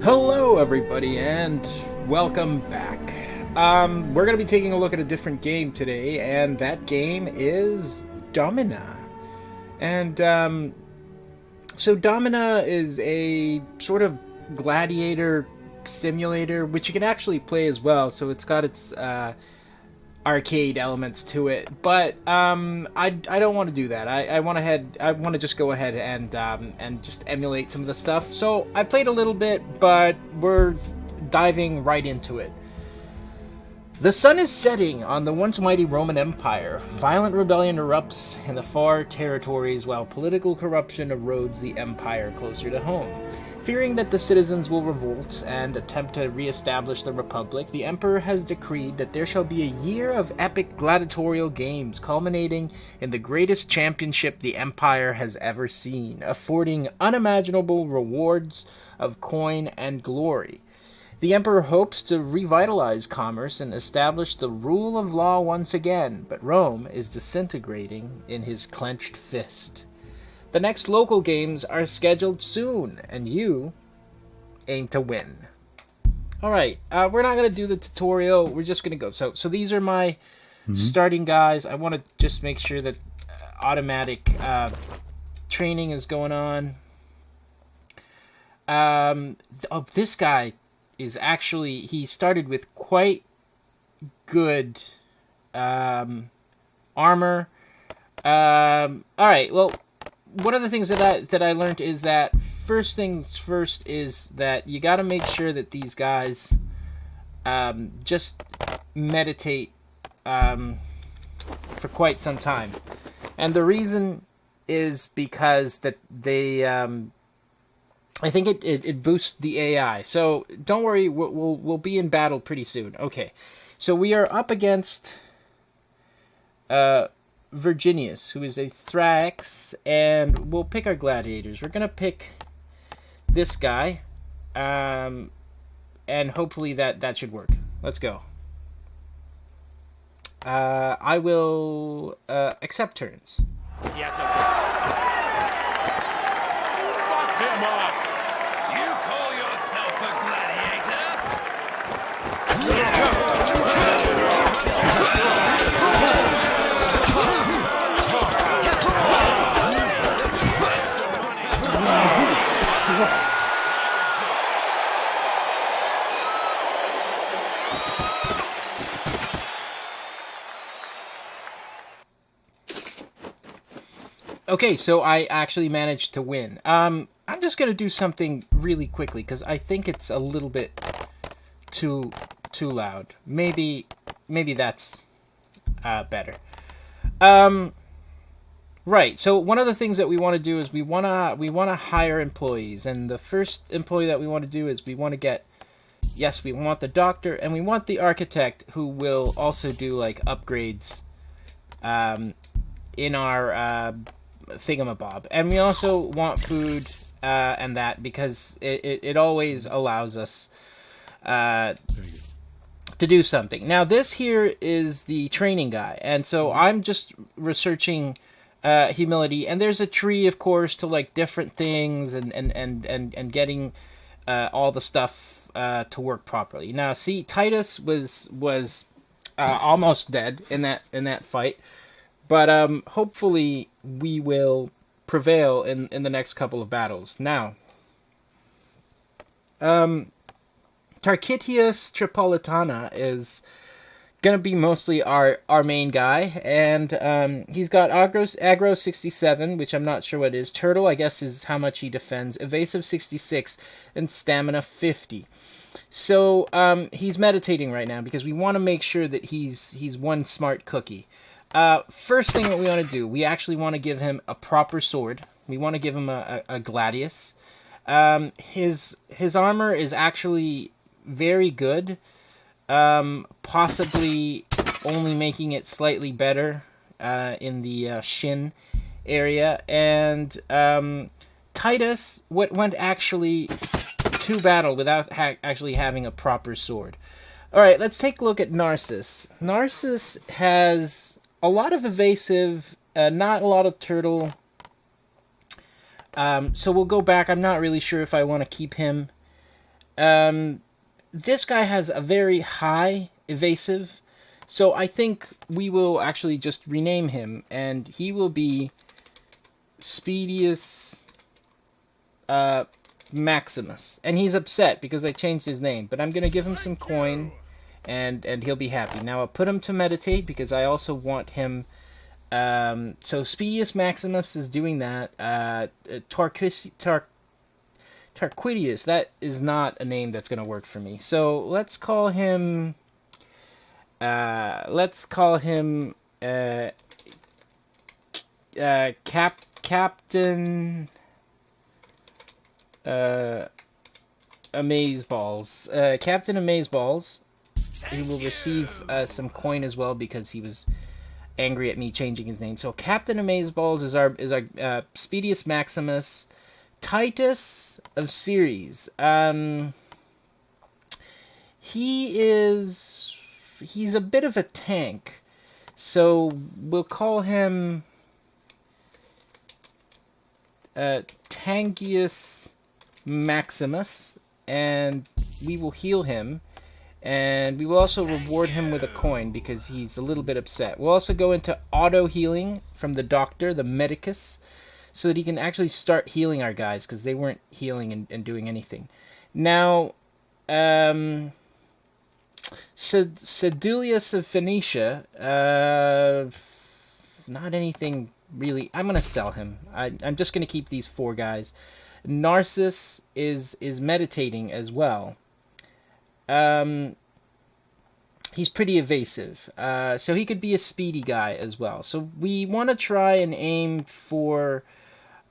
Hello, everybody, and welcome back. We're going to be taking a look at a different game today, and that game is Domina. And, so Domina is a sort of gladiator simulator, which you can actually play as well, so it's got its, arcade elements to it, but I don't want to do that. I want to just go ahead and just emulate some of the stuff. So I played a little bit, but we're diving right into it. The sun is setting on the once mighty Roman Empire. Violent rebellion erupts in the far territories while political corruption erodes the empire closer to home. Fearing that the citizens will revolt and attempt to re-establish the Republic, the Emperor has decreed that there shall be a year of epic gladiatorial games, culminating in the greatest championship the Empire has ever seen, affording unimaginable rewards of coin and glory. The Emperor hopes to revitalize commerce and establish the rule of law once again, but Rome is disintegrating in his clenched fist. The next local games are scheduled soon, and you aim to win. Alright, we're not going to do the tutorial, we're just going to go. So these are my starting guys. I want to just make sure that automatic training is going on. This guy is actually, he started with quite good armor. Alright, well, one of the things that I learned is that first things first is that you got to make sure that these guys just meditate for quite some time, and the reason is because that they I think it boosts the AI. So don't worry, we'll be in battle pretty soon. Okay, so we are up against Virginius, who is a Thrax, and we'll pick our gladiators. We're gonna pick this guy, and hopefully that should work. Let's go. I will accept turns. He has no turn. Fuck him up! You call yourself a gladiator? Okay, so I actually managed to win. I'm just gonna do something really quickly because I think it's a little bit too loud. Maybe that's better. Right. So one of the things that we want to do is we wanna hire employees, and the first employee that we want to do is we want to get, yes, we want the doctor, and we want the architect who will also do like upgrades in our thingamabob, and we also want food and that because it always allows us to do something. Now this here is the training guy, and so I'm just researching humility, and there's a tree, of course, to like different things and getting all the stuff to work properly. Now see, Titus was almost dead in that fight. But hopefully we will prevail in the next couple of battles. Now, Tarquitius Tripolitana is going to be mostly our main guy. And he's got aggro 67, which I'm not sure what it is. Turtle, I guess, is how much he defends. Evasive 66 and stamina 50. So he's meditating right now because we want to make sure that he's one smart cookie. First thing that we want to do, we actually want to give him a proper sword. We want to give him a gladius. His armor is actually very good, possibly only making it slightly better in the shin area. And Titus went actually to battle without actually having a proper sword. All right, let's take a look at Narcissus. Narcissus has a lot of evasive, not a lot of turtle. So we'll go back. I'm not really sure if I want to keep him This guy has a very high evasive, so I think we will actually just rename him, and he will be Speedius Maximus. And he's upset because I changed his name, but I'm going to give him some coin, and he'll be happy. Now I'll put him to meditate because I also want him... so Speedius Maximus is doing that. Tarquitius, that is not a name that's going to work for me. So let's call him... Captain... Amazeballs. Captain Amazeballs. He will receive some coin as well because he was angry at me changing his name. So Captain Amazeballs is our Speedius Maximus. Titus of Series. He's a bit of a tank, so we'll call him Tangius Maximus, and we will heal him, and we will also reward him with a coin because he's a little bit upset. We'll also go into auto healing from the doctor, the medicus, so that he can actually start healing our guys because they weren't healing and doing anything. Now, Sedulius of Phoenicia, not anything really. I'm going to sell him. I'm just going to keep these 4 guys. Narcissus is meditating as well. He's pretty evasive, so he could be a speedy guy as well. So we want to try and aim for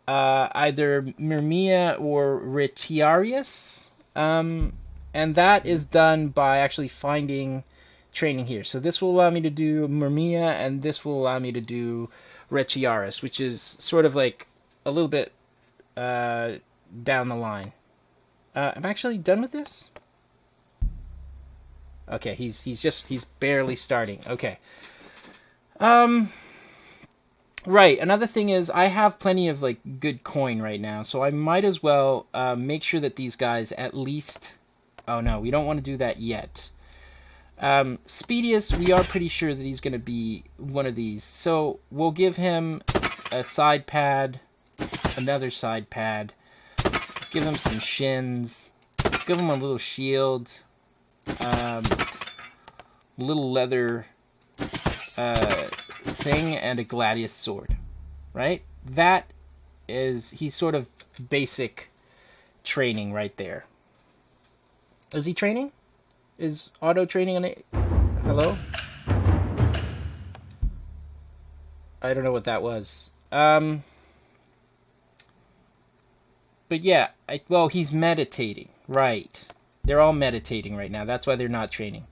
either Myrmia or Retiarius, and that is done by actually finding training here. So this will allow me to do Myrmia, and this will allow me to do Retiarius, which is sort of like a little bit down the line. I'm actually done with this. Okay, he's barely starting. Okay. Right, another thing is I have plenty of like good coin right now, so I might as well make sure that these guys at least... Oh no, we don't want to do that yet. Speedius, we are pretty sure that he's going to be one of these, so we'll give him a side pad, another side pad, give him some shins, give him a little shield, little leather thing, and a gladius sword, right? That is, he's sort of basic training right there. Is he training? Is auto training on it? Hello? I don't know what that was. But yeah, well, he's meditating, right? They're all meditating right now. That's why they're not training.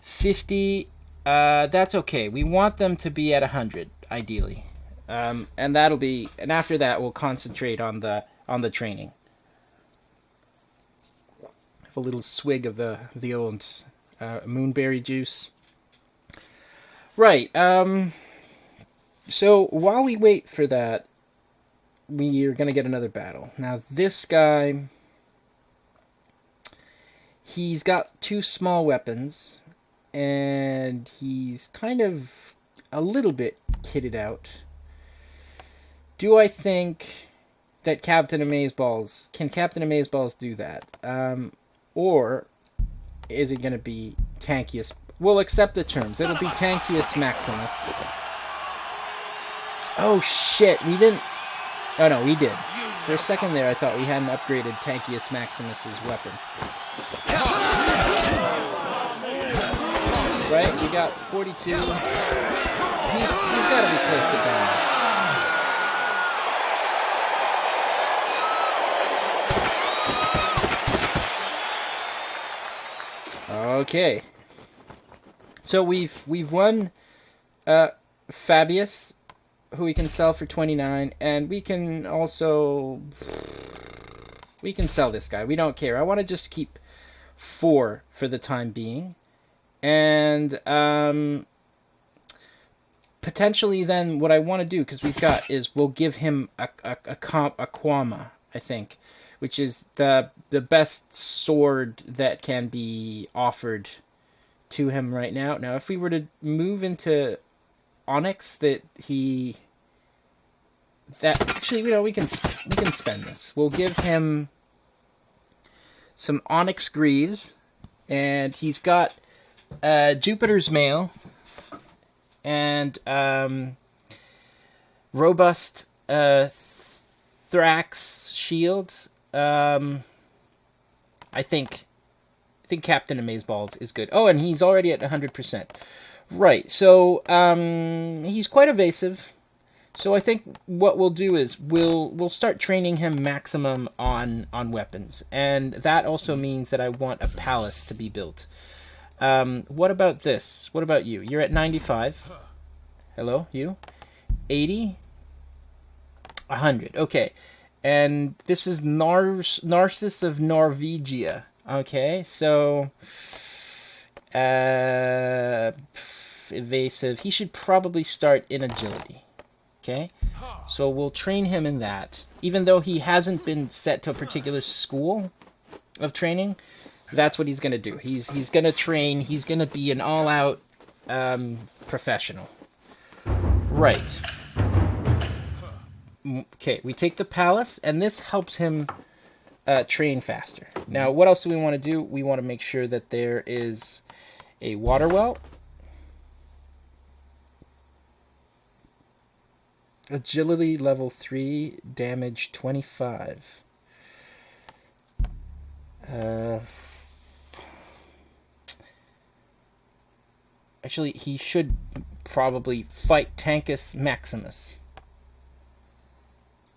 50, that's okay. We want them to be at 100, ideally. And that'll be, and after that, we'll concentrate on the training. Have a little swig of the old moonberry juice. Right. So while we wait for that, we are going to get another battle. Now this guy, he's got 2 small weapons, and he's kind of a little bit kitted out. Do I think that Captain Amazeballs, can Captain Amazeballs do that? Or is it going to be Tankius? We'll accept the terms. It'll be Tankius Maximus. Oh shit, we didn't... Oh no, we did. For a second there, I thought we hadn't upgraded Tankius Maximus's weapon. Right, we got 42. He's got to be close to done. Okay. So we've won Fabius, who we can sell for 29, and we can also sell this guy. We don't care. I want to just keep 4 for the time being. And potentially then what I want to do, because we've got, is we'll give him a Quama, I think. which is the best sword that can be offered to him right now. Now, if we were to move into Onyx, actually, we can spend this. We'll give him some Onyx Greaves, and he's got Jupiter's Mail and robust Thrax shield. I think Captain Amazeballs is good. Oh, and he's already at 100%. Right, so he's quite evasive. So I think what we'll do is we'll start training him maximum on weapons. And that also means that I want a palace to be built. What about this? What about you? You're at 95. Hello, you? 80? 100. Okay. And this is Narcissus of Norvegia. Okay, so evasive. He should probably start in agility. Okay, so we'll train him in that. Even though he hasn't been set to a particular school of training, that's what he's going to do. He's going to train. He's going to be an all-out professional. Right. Okay, we take the palace, and this helps him train faster. Now, what else do we want to do? We want to make sure that there is a water well. Agility level 3, damage 25. Actually, he should probably fight Tankus Maximus.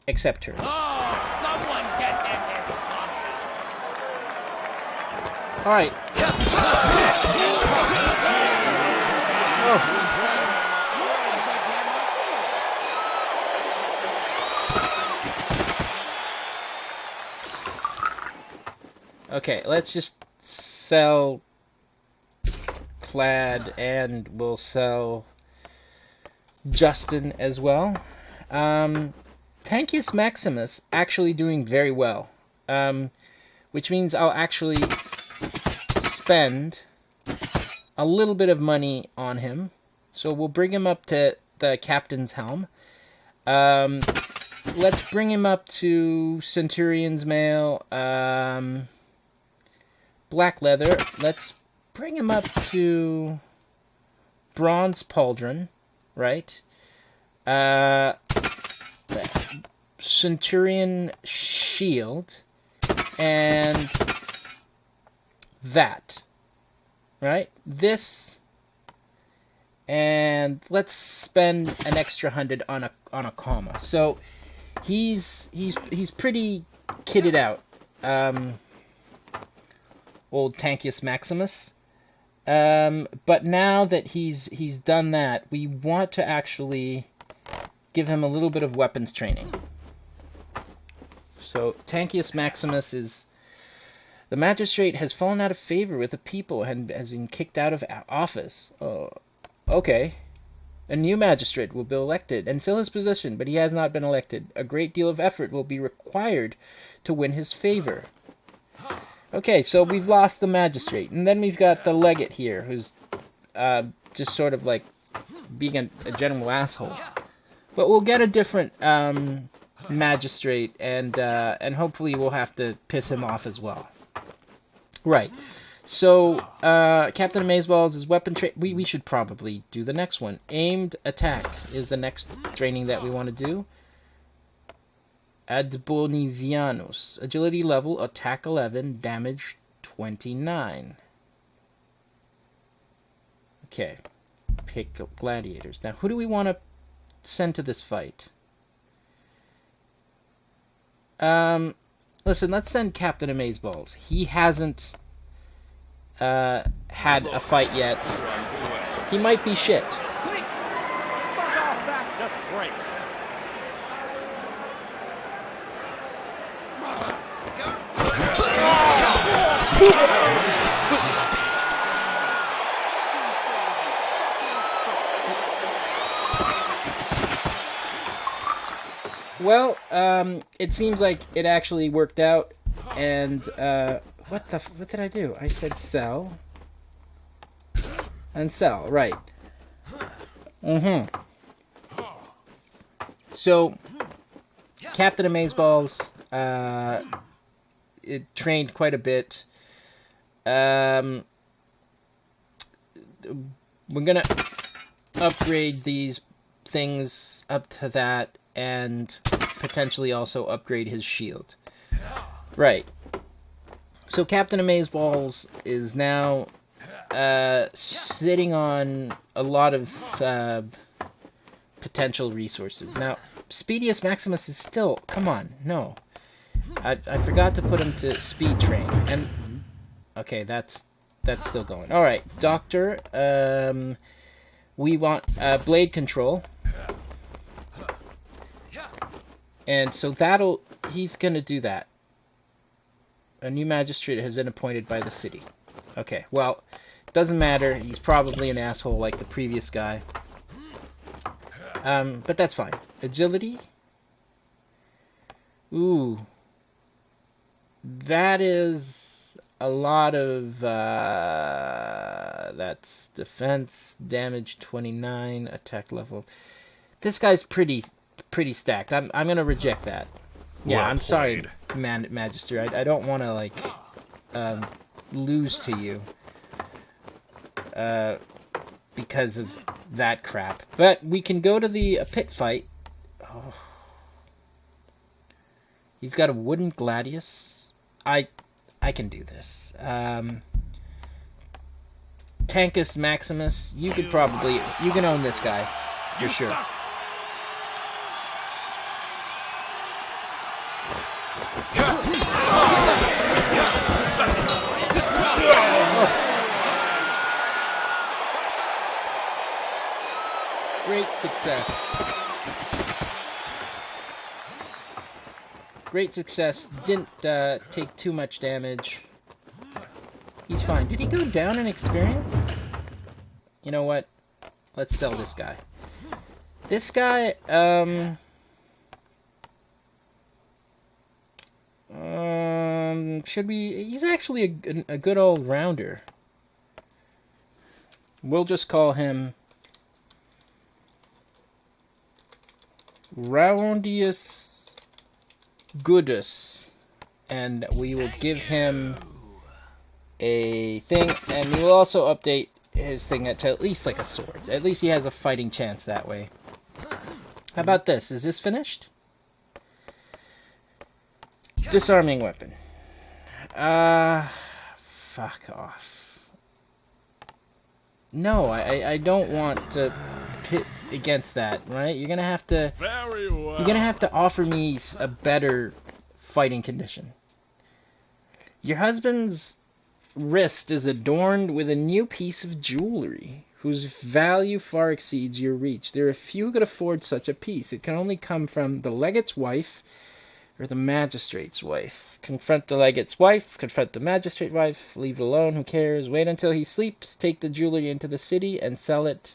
Except her. Oh, someone get him his tongue. Alright. Oh. Okay, let's just sell Plaid, and we'll sell Justin as well. Tankus Maximus actually doing very well, which means I'll actually spend a little bit of money on him. So we'll bring him up to the captain's helm. Let's bring him up to Centurion's Mail. Black leather. Let's bring him up to Bronze Pauldron, right? Centurion shield, and that, right? This, and let's spend an extra 100 on a comma. So he's pretty kitted out. Old Tankus Maximus. But now that he's done that, we want to actually give him a little bit of weapons training. So Tankus Maximus is... The magistrate has fallen out of favor with the people and has been kicked out of office. Oh, okay. A new magistrate will be elected and fill his position, but he has not been elected. A great deal of effort will be required to win his favor. Okay, so we've lost the magistrate. And then we've got the legate here, who's just sort of like being a general asshole. But we'll get a different magistrate, and hopefully we'll have to piss him off as well. Right. So, Captain Amazeballs is weapon we should probably do the next one. Aimed attack is the next training that we want to do. Ad Bonivianus. Agility level, attack 11, damage 29. Okay. Pick gladiators. Now, who do we want to send to this fight? Listen, let's send Captain Amazeballs. He hasn't had a fight yet. He might be shit. Quick! Fuck off back to Thrace. Well, it seems like it actually worked out, and, what did I do? I said sell. And sell, right. So, Captain Amazeballs, it trained quite a bit. We're gonna upgrade these things up to that, and potentially also upgrade his shield. Right. So Captain Amazeballs is now sitting on a lot of potential resources. Now, Speedius Maximus is still... Come on, no. I forgot to put him to speed train. And okay, that's still going. Alright, Doctor. We want blade control. And so he's gonna do that. A new magistrate has been appointed by the city. Okay, well, doesn't matter. He's probably an asshole like the previous guy. But that's fine. Agility? Ooh. That is a lot of, that's defense, damage 29, attack level. This guy's pretty stacked. I'm gonna reject that. Yeah, well, I'm sorry, Magister. I don't want to, like, lose to you. Because of that crap. But we can go to the pit fight. Oh. He's got a wooden gladius. I can do this. Tankus Maximus, you can own this guy for sure. Great success. Great success. Didn't take too much damage. He's fine. Did he go down in experience? You know what? Let's sell this guy. This guy, he's actually a good all-rounder. We'll just call him Roundius Goodus, and we will give him a thing, and we will also update his thing to at least like a sword. At least he has a fighting chance that way. How about this? Is this finished? Disarming weapon. Fuck off. No, I don't want to pit against that, right? You're gonna have to... Very well. You're gonna have to offer me a better fighting condition. Your husband's wrist is adorned with a new piece of jewelry whose value far exceeds your reach. There are few who could afford such a piece. It can only come from the legate's wife or the magistrate's wife. Confront the legate's wife, confront the magistrate's wife, leave it alone, who cares? Wait until he sleeps, take the jewelry into the city and sell it,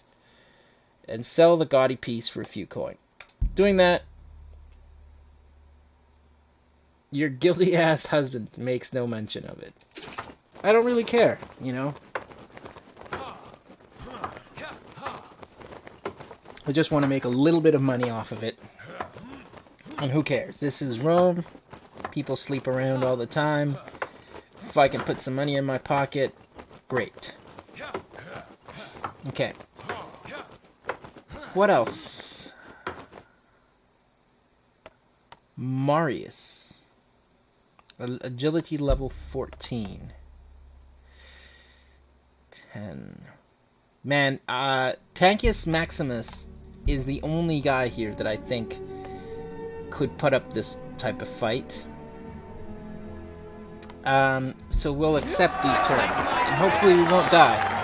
and sell the gaudy piece for a few coin. Doing that, your guilty-ass husband makes no mention of it. I don't really care, you know? I just want to make a little bit of money off of it. And who cares? This is Rome. People sleep around all the time. If I can put some money in my pocket, great. Okay. What else? Marius. Agility level 14. 10. Man, Tankus Maximus is the only guy here that I think could put up this type of fight. So we'll accept these terms, and hopefully we won't die.